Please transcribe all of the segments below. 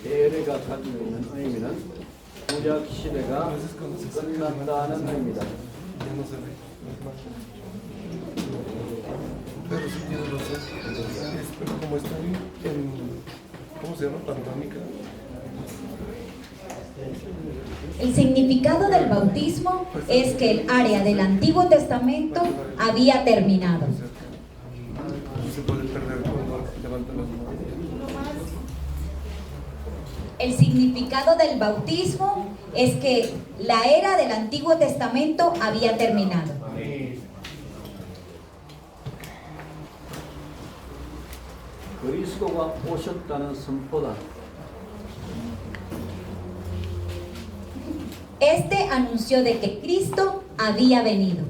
세례가 가지고 있는 의미는 구약 시대가 끝났다는 의미다. Pero sí tiene razón. Pero como están en, ¿cómo se llama? Panorámica. El significado del bautismo es que el área del Antiguo Testamento había terminado. No se puede perder cuando levanta las manos. El significado del bautismo es que la era del Antiguo Testamento había terminado. 그리스도가 오셨다는 선포다. Este anunció de que Cristo había venido.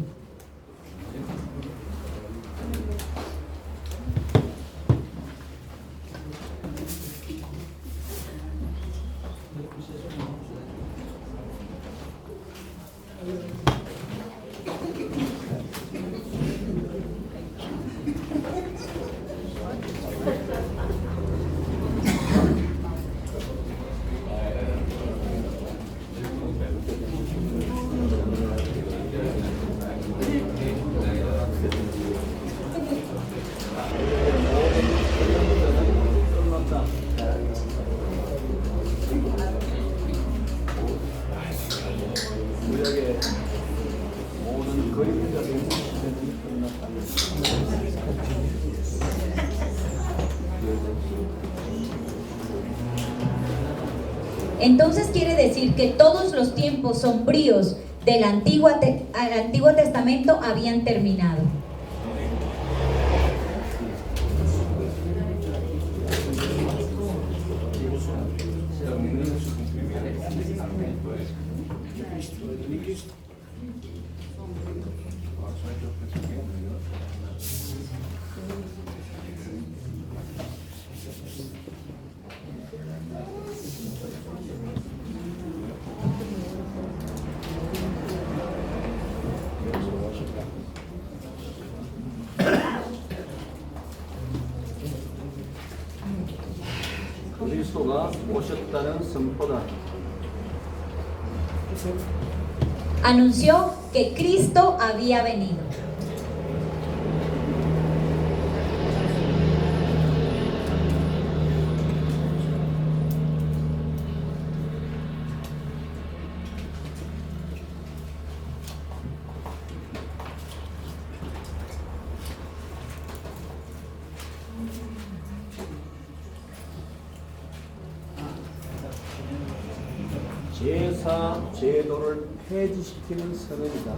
구약의 모든 그림자들의 시대는 끝났다. Entonces quiere decir que todos los tiempos sombríos del Antiguo Testamento habían terminado. 그리스도가 오셨다는 선포다. Anunció que Cristo había venido. 제사 제도를 폐지시키는 선언이다.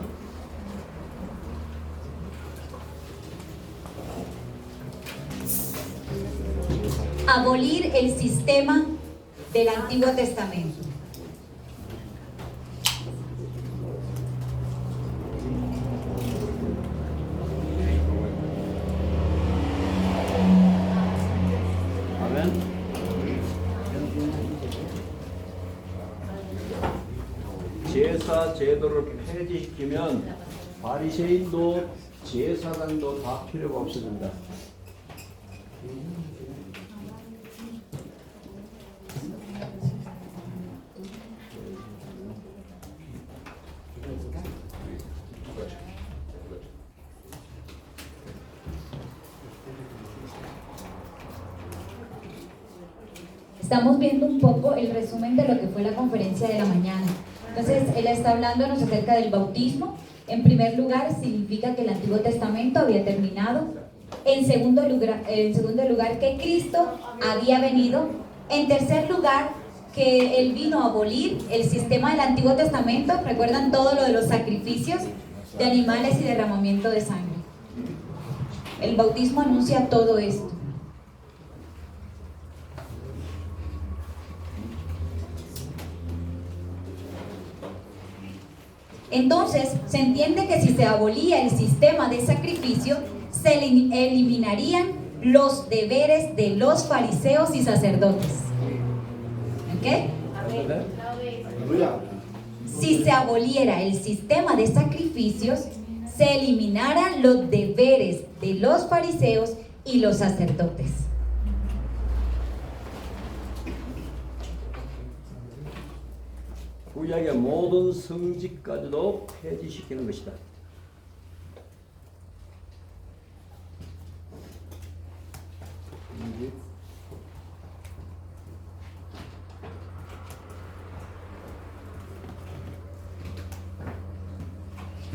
Abolir el sistema del Antiguo Testamento. 아멘. 제사 제도를 폐지시키면 바리새인도 제사장도 다 필요가 없어진다. Estamos viendo un poco el resumen de lo que fue la conferencia de la mañana. Entonces, él está hablándonos acerca del bautismo. En primer lugar, significa que el Antiguo Testamento había terminado. En segundo lugar, que Cristo había venido. En tercer lugar, que Él vino a abolir el sistema del Antiguo Testamento. ¿Recuerdan todo lo de los sacrificios de animales y derramamiento de sangre? El bautismo anuncia todo esto. Entonces, se entiende que si se abolía el sistema de sacrificio, se eliminarían los deberes de los fariseos y sacerdotes. ¿Ok? Si se aboliera el sistema de sacrificios, se eliminaran los deberes de los fariseos y los sacerdotes. 구약의 모든 성직까지도 폐지시키는 것이다.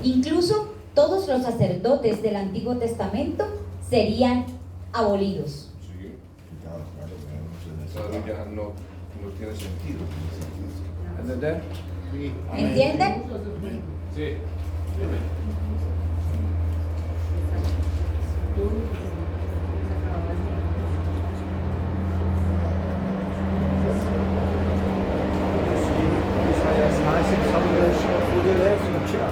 Incluso todos los sacerdotes del Antiguo Testamento serían abolidos. Sí. Eso ya no tiene sentido. ¿Entender? ¿Entienden? Sí. 이사야 43년 19절에 봅시다.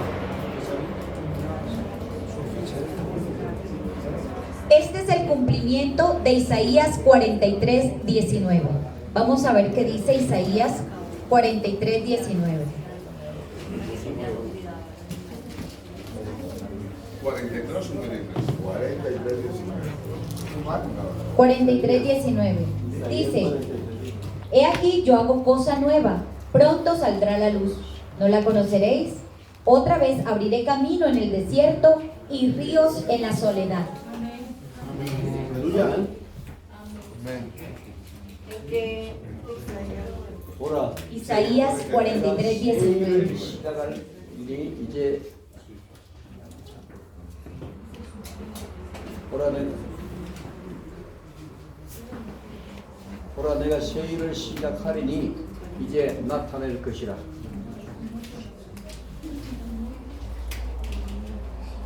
Este es el cumplimiento de Isaías 43:19. Vamos a ver qué dice Isaías 43:19. 42 o 43:19. Dice: He aquí yo hago cosa nueva, pronto saldrá la luz, ¿no la conoceréis? Otra vez abriré camino en el desierto y ríos en la soledad. 누구야? 보라. Isaías 43:19. 시작할 일이 이제 보라 내가 새 일을 시작하리니 이제 나타낼 것이라.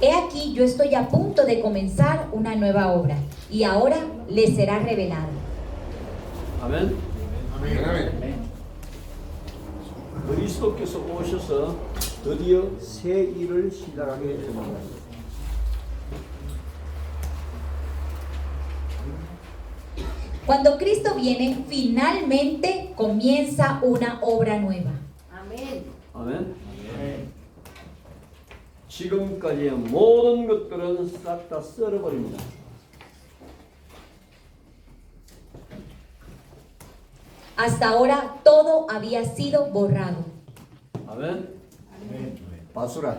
He aquí yo estoy a punto de comenzar una nueva obra y ahora le será revelado. 아멘. 아멘. 그리스도께서 오셔서 드디어 새 일을 시작하게 됩니다. Cuando Cristo viene, finalmente comienza una obra nueva. 아멘. 지금까지의 모든 것들은 싹 다 썰어버립니다. Hasta ahora todo había sido borrado. 아멘. 바수라.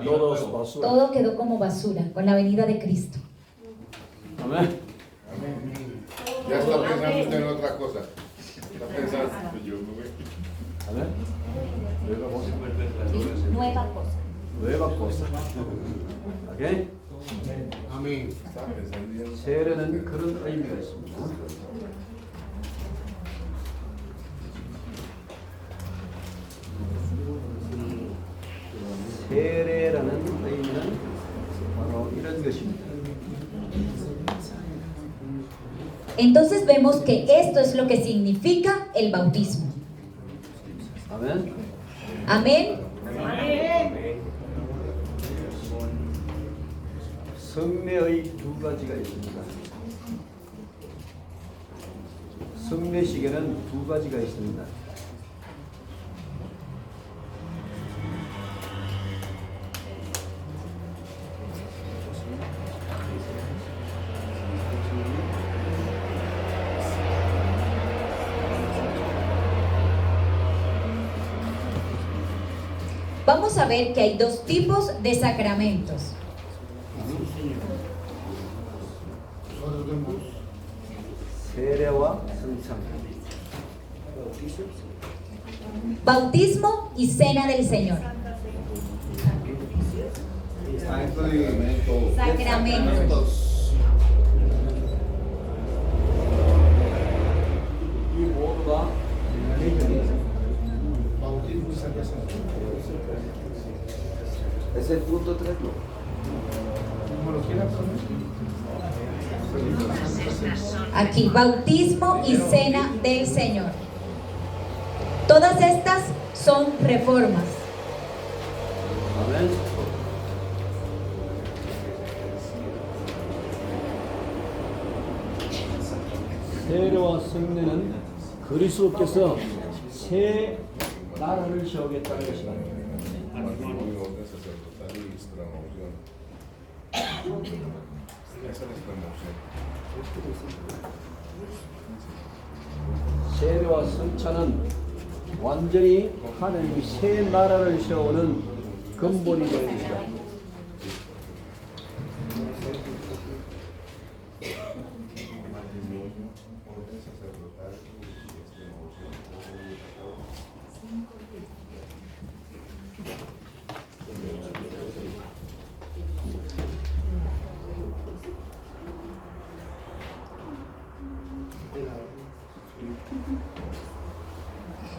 Todos basura. Todo quedó como basura con la venida de Cristo. 아멘. Ya está pensando usted en otra cosa. Está pensando. 아멘. Nueva cosa. nueva cosa. 오케이? 아멘. Está pensando en 세례는 그런 의미가 있습니다. 세례라는 의미는 바로 이런 것입니다. Entonces vemos que esto es lo que significa el bautismo. 아멘. Amén. 성례의 두 가지가 있습니다. 성례식에는 두 가지가 있습니다. Vamos a ver que hay dos tipos de sacramentos. 세례와 성찬. Bautismo y cena del Señor. Sacramentos. 이 모두가 개념이에요. Es el punto 3, ¿no? Aquí, bautismo y cena del Señor. Todas estas son reformas. 아멘. 세례와 성례는 그리스도께서 새 나라를 세우겠다는 것이다. matrimonio sacerdotal y extremaunción. Esa es la extremaunción. 세례와 성찬은 완전히 하나님이 새 나라를 세우는 근본이 되는 것이다.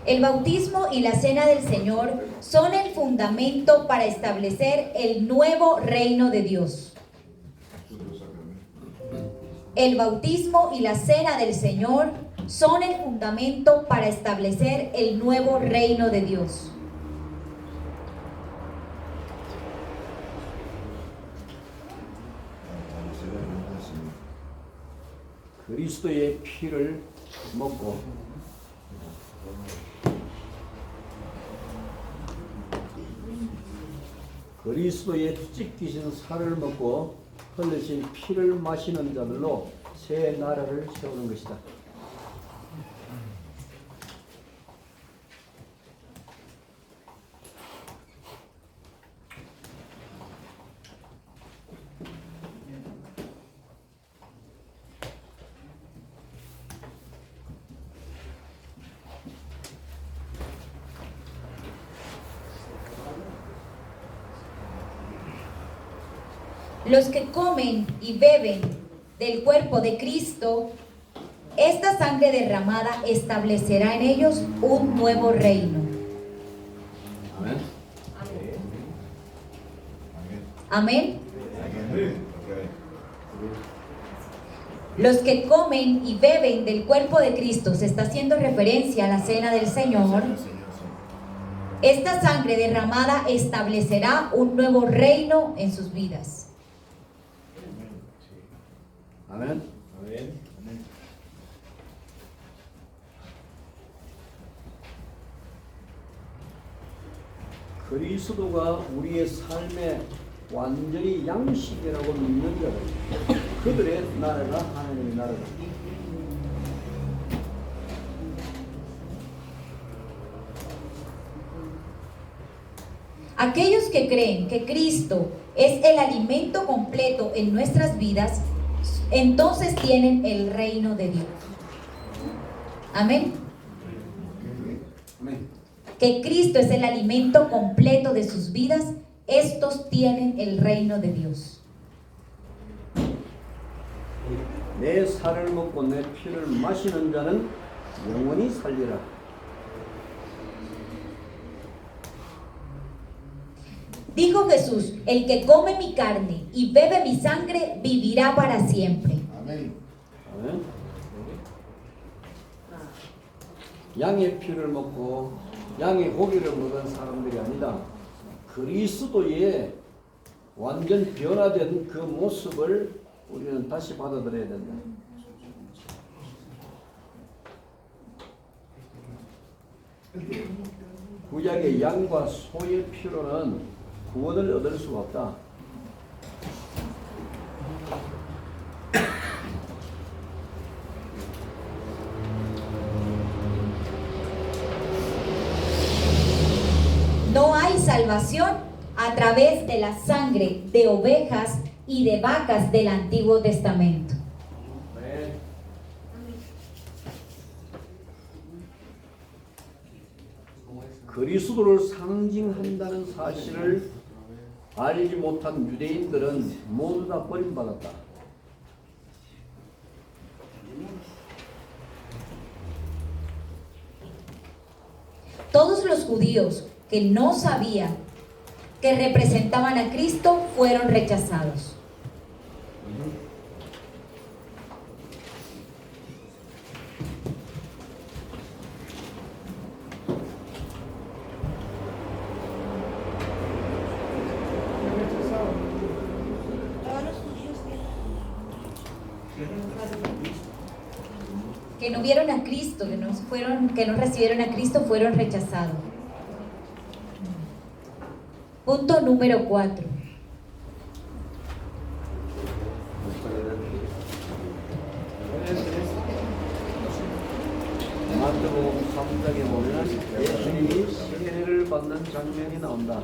El bautismo y la cena del Señor son el fundamento para establecer el nuevo reino de Dios. El bautismo y la cena del Señor son el fundamento para establecer el nuevo reino de Dios. 그리스도의 피를 먹고 그리스도의 찢기신 살을 먹고 흘리신 피를 마시는 자들로 새 나라를 세우는 것이다. Los que comen y beben del cuerpo de Cristo, esta sangre derramada establecerá en ellos un nuevo reino. 아멘. Amén. Los que comen y beben del cuerpo de Cristo, se está haciendo referencia a la cena del Señor. Esta sangre derramada establecerá un nuevo reino en sus vidas. 아멘. 그리스도가 우리의 삶의 완전히 양식이라고 믿는 자들, 그들의 나라가 하나님의 나라다. Aquellos que creen que Cristo es el alimento completo en nuestras vidas, entonces tienen el reino de Dios. Amén. 아멘. Que Cristo es el alimento completo de sus vidas, estos tienen el reino de Dios. 내 살을 먹고 내 피를 마시는 자는 영원히 살리라. Dijo Jesús: el que come mi carne y bebe mi sangre vivirá para siempre. 아멘. 아멘. 양의 피를 먹고 양의 고기를 먹은 사람들이 아니다. 그리스도의 완전 변화된 그 모습을 우리는 다시 받아들여야 된다. 구약의 양과 소의 피로는 구원을 얻을 수가 없다. No hay salvación a través de la sangre de ovejas y de vacas del Antiguo Testamento. 그리스도를 상징한다는 사실을 알지 못한 유대인들은 모두 다 버림받았다. Todos los judíos que no sabían que representaban a Cristo fueron rechazados. Que no vieron a Cristo, que no recibieron a Cristo, fueron rechazados. Punto número 4. 마태복음 3장에 보면 예수님이 세례를 받는 장면이 나온다.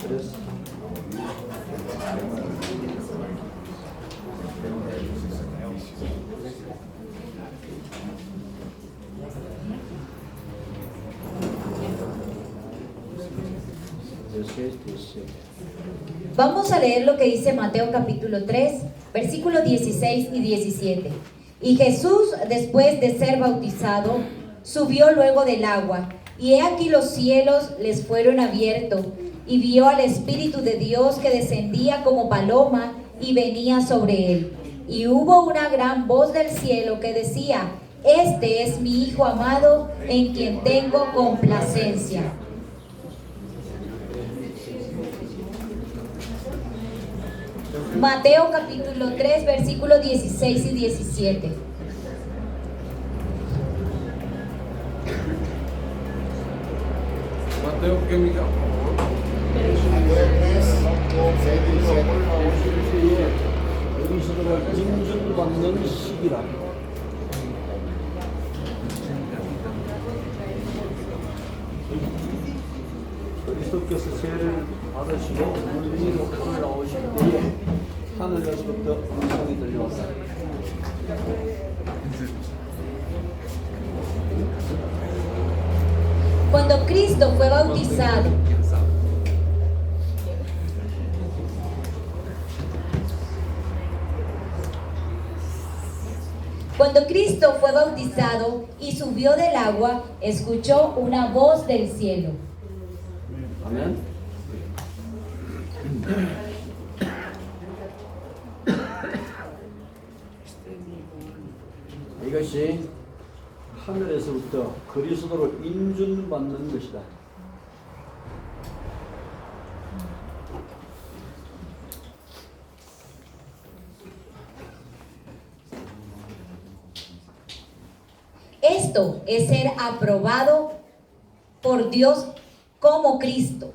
그래서 Vamos a leer lo que dice Mateo capítulo 3, versículos 16 y 17. Y Jesús, después de ser bautizado, subió luego del agua, y he aquí los cielos les fueron abiertos, y vio al Espíritu de Dios que descendía como paloma y venía sobre él. Y hubo una gran voz del cielo que decía: Este es mi Hijo amado, en quien tengo complacencia. Mateo capítulo 3, versículos 16 y 17. Mateo, ¿qué mira? 여기서도 인준받는 시기라. 그리스도께서 세례를 받으시고 물 위로 올라오실 때에 하늘에서부터 음성이 들려왔다. Cuando Cristo fue bautizado, y subió del agua, escuchó una voz del cielo. 아멘. 이것이 하늘에서부터 그리스도로 인준받는 것이다. Esto es ser aprobado por Dios como Cristo.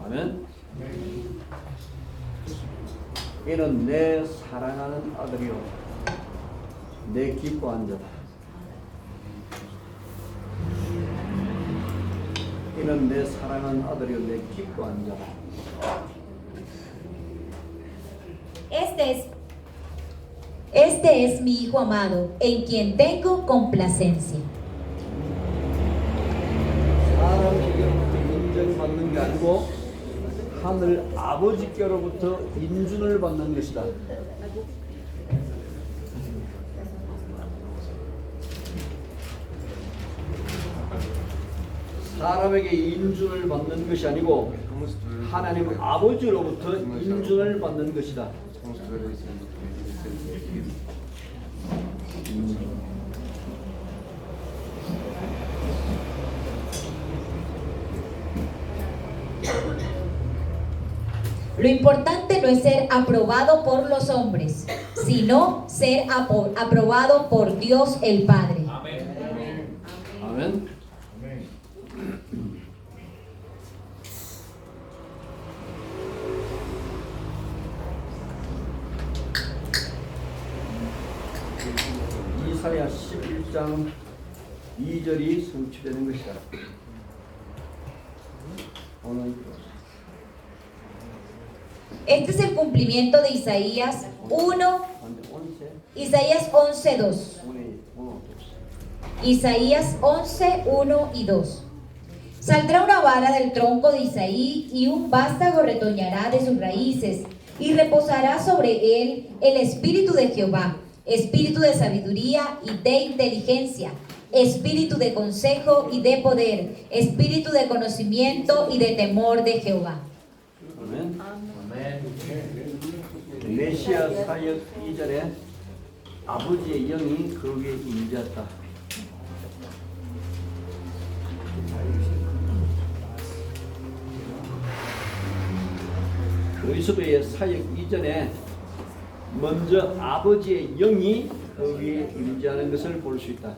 아멘. 이는 내 사랑하는 아들이요 내 기뻐한 자다. 이는 내 사랑하는 아들이요 내 기뻐한 자다. Este es mi Hijo amado, en quien tengo complacencia. 사람에게로부터 인정받는 게 아니고 하늘 아버지께로부터 인준을 받는 것이다. 사람에게 인준을 받는 것이 아니고 하나님 아버지로부터 인준을 받는 것이다. Lo importante no es ser aprobado por los hombres, sino ser aprobado por Dios el Padre. 아멘. 이사야 11장 2절이 성취되는 것이다. 오늘 Este es el cumplimiento de Isaías 1, Isaías 11:2. Isaías 11, 1 y 2. Saldrá una vara del tronco de Isaí y un vástago retoñará de sus raíces, y reposará sobre él el espíritu de Jehová, espíritu de sabiduría y de inteligencia, espíritu de consejo y de poder, espíritu de conocimiento y de temor de Jehová. 아멘. 메시아 사역 2절에 아버지의 영이 그에게 임재했다. 그리스도의 사역 이전에 먼저 아버지의 영이 거기에 임재하는 것을 볼 수 있다.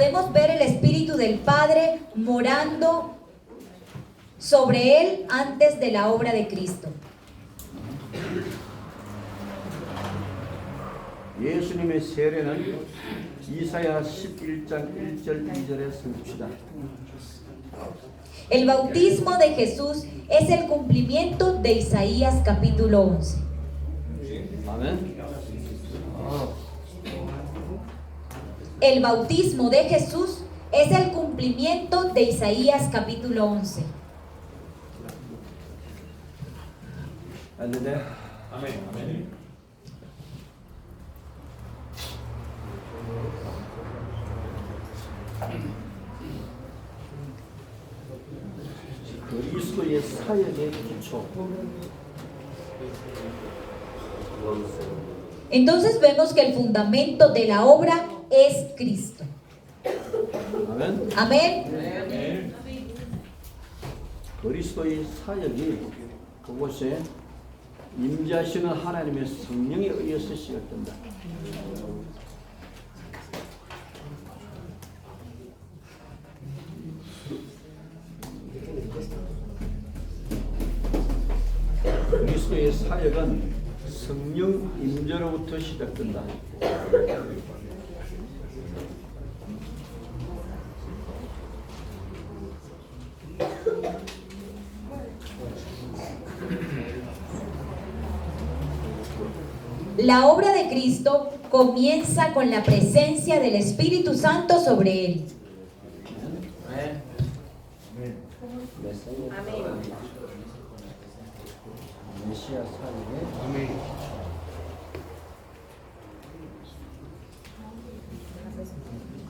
podemos ver el Espíritu del Padre morando sobre él antes de la obra de Cristo. 예수님의 세례는 이사야 11장 1절 2절에 성취다. El bautismo de Jesús es el cumplimiento de Isaías capítulo 11. 아멘. El bautismo de Jesús es el cumplimiento de Isaías capítulo 11. 할렐루야. Amén. 그리스도의 사역의 기초. Entonces vemos que el fundamento de la obra es Cristo. 아멘. Amén. 그리스도의 사역이 그곳에 임재하시는 하나님의 성령에 의해서 시작된다. 그리스도의 사역은 성령 임재로부터 시작된다. La obra de Cristo comienza con la presencia del Espíritu Santo sobre él. 메시아 사역에 Amén.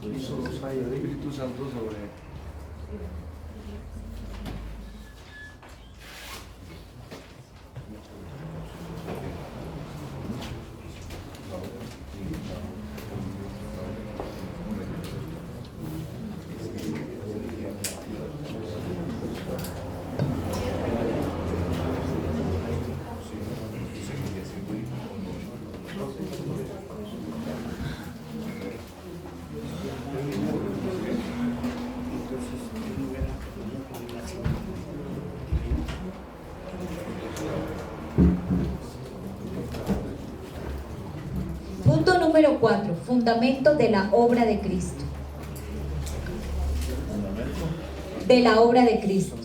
그리스도 사역의 Espíritu Santo sobre él. Punto número 4. Fundamento de la obra de Cristo. De la obra de Cristo.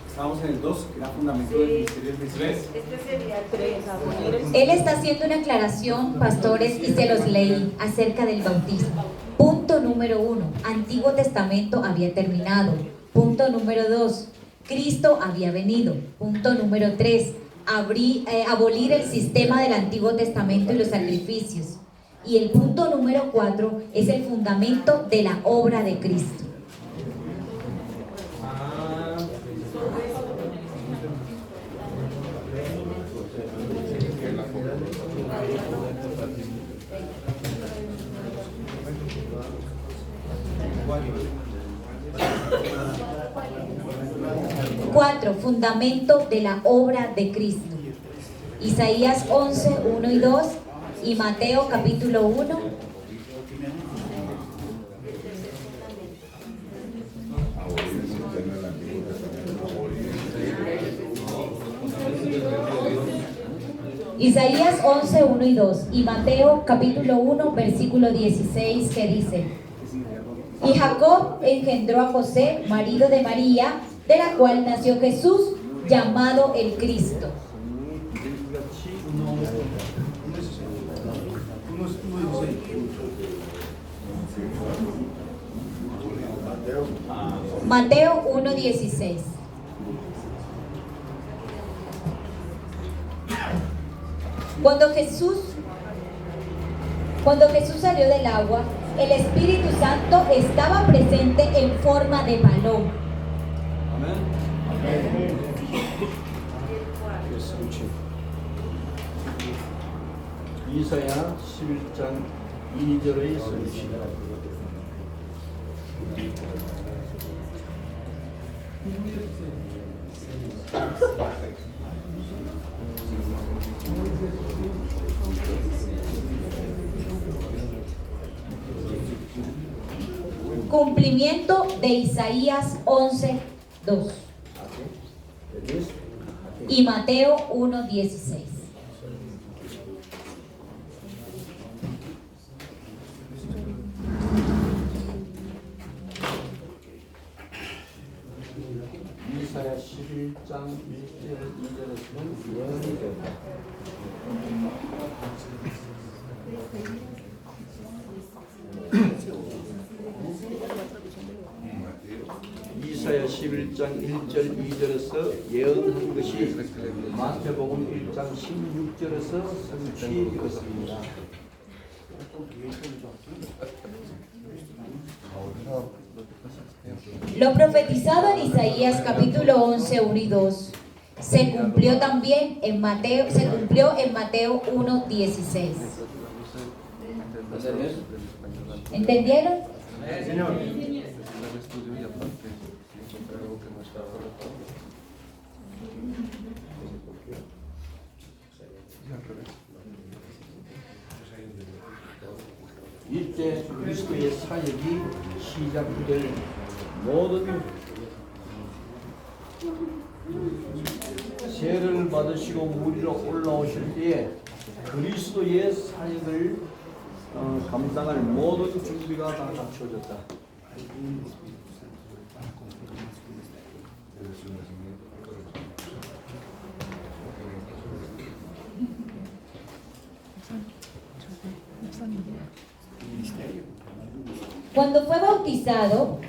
Estamos en el 2, que era fundamento del ministerio del Mesías. Este sería el 3, abolir el... Él está haciendo una aclaración, pastores, y se los leí acerca del bautismo. Punto número 1. Antiguo Testamento había terminado. Punto número 2. Cristo había venido. Punto número 3. Abolir el sistema del Antiguo Testamento y los sacrificios. Y el punto número 4 es el fundamento de la obra de Cristo. Cuatro, fundamento de la obra de Cristo. Isaías 11, 1 y 2 y Mateo capítulo 1. Isaías 11, 1 y 2 y Mateo capítulo 1 versículo 16 que dice: Y Jacob engendró a José, marido de María, de la cual nació Jesús, llamado el Cristo. Mateo 1:16. Cuando Jesús salió del agua, el Espíritu Santo estaba presente en forma de paloma. 아멘. 이사야 11장 2절의 성취다. Cumplimiento de Isaías 11:2 y Mateo 1:16. 이사야 11장 1절 2절에서는 예언이 된다. 이사야 11장 1절 2절에서 예언한 것이 마태복음 1장 16절에서 성취되었습니다. Lo profetizado en Isaías capítulo 11, 1 y 2 se cumplió también en Mateo, se cumplió en Mateo 1:16. ¿Entendieron? 이때 그리스도의 사역이 시작될 모든 세를 받으시고 무리로 올라오실 때에 그리스도의 사역을 감당할 모든 준비가 다 갖춰졌다. Cuando fue bautizado,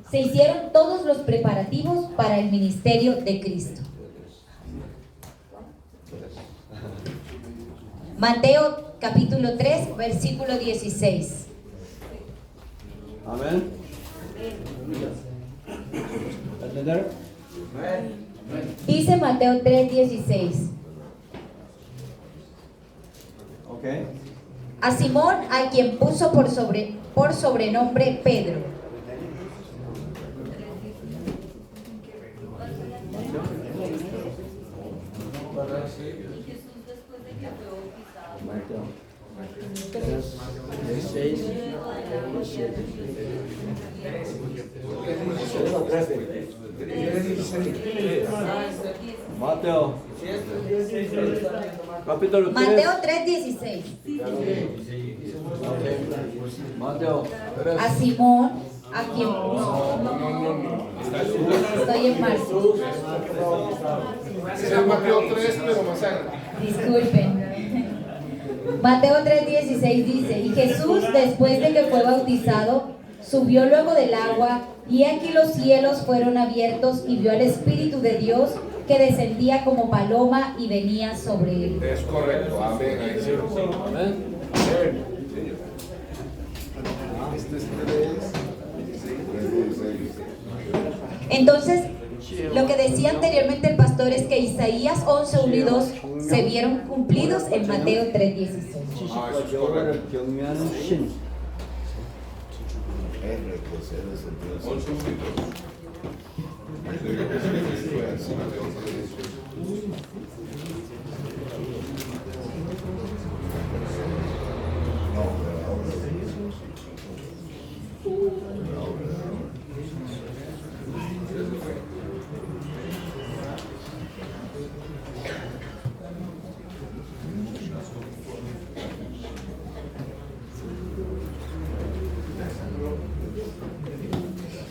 se hicieron todos los preparativos para el ministerio de Cristo. Mateo capítulo 3, versículo 16. 아멘. ¿Entender? Dice Mateo 3:16. Okay. A Simón, a quien puso por sobrenombre Pedro. Mateo 16, 17. Mateo capítulo 3. Mateo 3:16. Mateo 3. A Simón, a quien puso. Estoy en marzo. Es Mateo 3, pero más adelante. Disculpen. Mateo 3:16 dice: y Jesús, después de que fue bautizado, subió luego del agua, y aquí los cielos fueron abiertos, y vio al Espíritu de Dios que descendía como paloma y venía sobre él. Es correcto, amén. Ahí sí. 아멘. Entonces, lo que decía anteriormente el pastor es que Isaías 11, 1 y 2 se vieron cumplidos en Mateo 3:16. 지식과 여호와를 경외하는 신.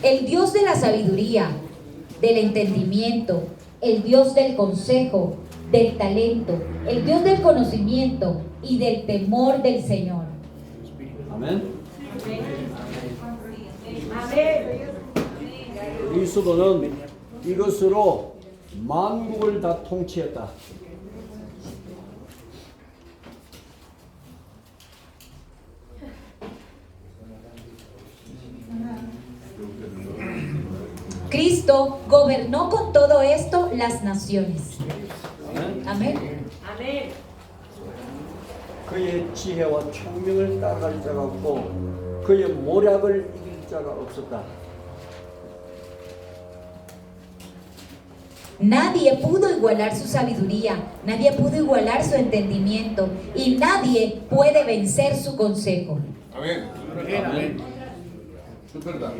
El Dios de la sabiduría, del entendimiento, el Dios del consejo, del talento, el Dios del conocimiento y del temor del Señor. 아멘. 그리스도는 이것으로 만국을 다 통치했다. Cristo gobernó con todo esto las naciones. Amén. Amén. 그의 지혜와 총명을 따라갈 자가 없고 그의 모략을 이길 자가 없었다. Nadie pudo igualar su sabiduría, nadie pudo igualar su entendimiento y nadie puede vencer su consejo. Amén. Amén. Eso es verdad.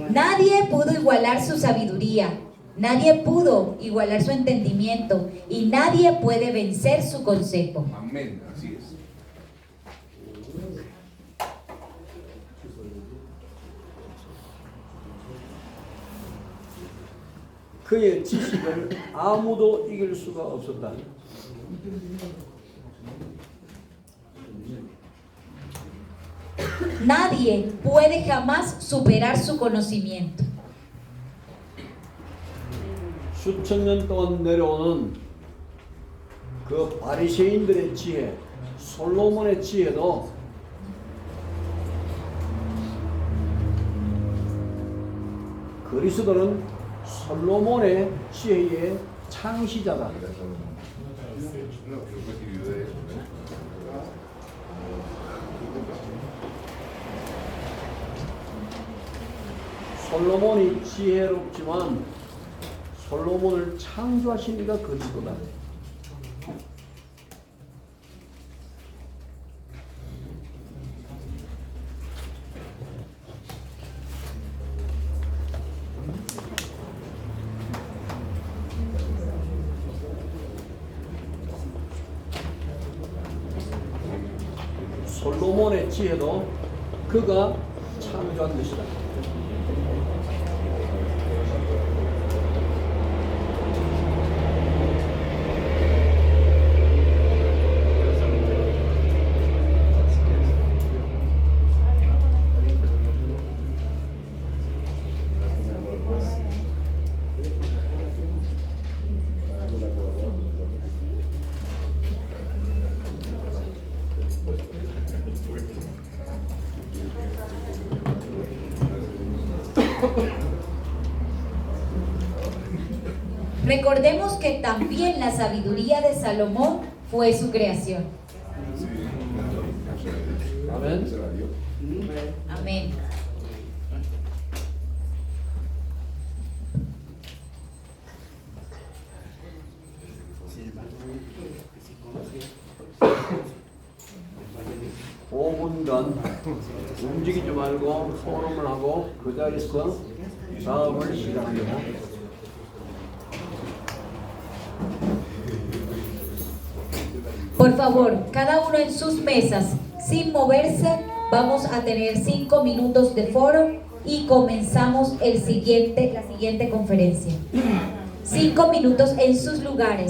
Nadie pudo igualar su sabiduría, nadie pudo igualar su entendimiento y nadie puede vencer su consejo. Amén. Así es. 그의 지식을 아무도 이길 수가 없었다. Nadie puede jamás superar su conocimiento. 수천 년 동안 내려오는 그 바리새인들의 지혜, 솔로몬의 지혜도 그리스도는 솔로몬의 지혜의 창시자다. 솔로몬이 지혜롭지만 솔로몬을 창조하신 이가 그리스도다. 솔로몬의 지혜도 그가 창조한 것이다. Recordemos que también la sabiduría de Salomón fue su creación. 아멘. Amén. 움직이지 말고 소름을 하고 그 자리에서 사업을 시작합니다. Por favor, cada uno en sus mesas, sin moverse, vamos a tener 5 minutos de foro y comenzamos la siguiente conferencia. 5 minutos en sus lugares,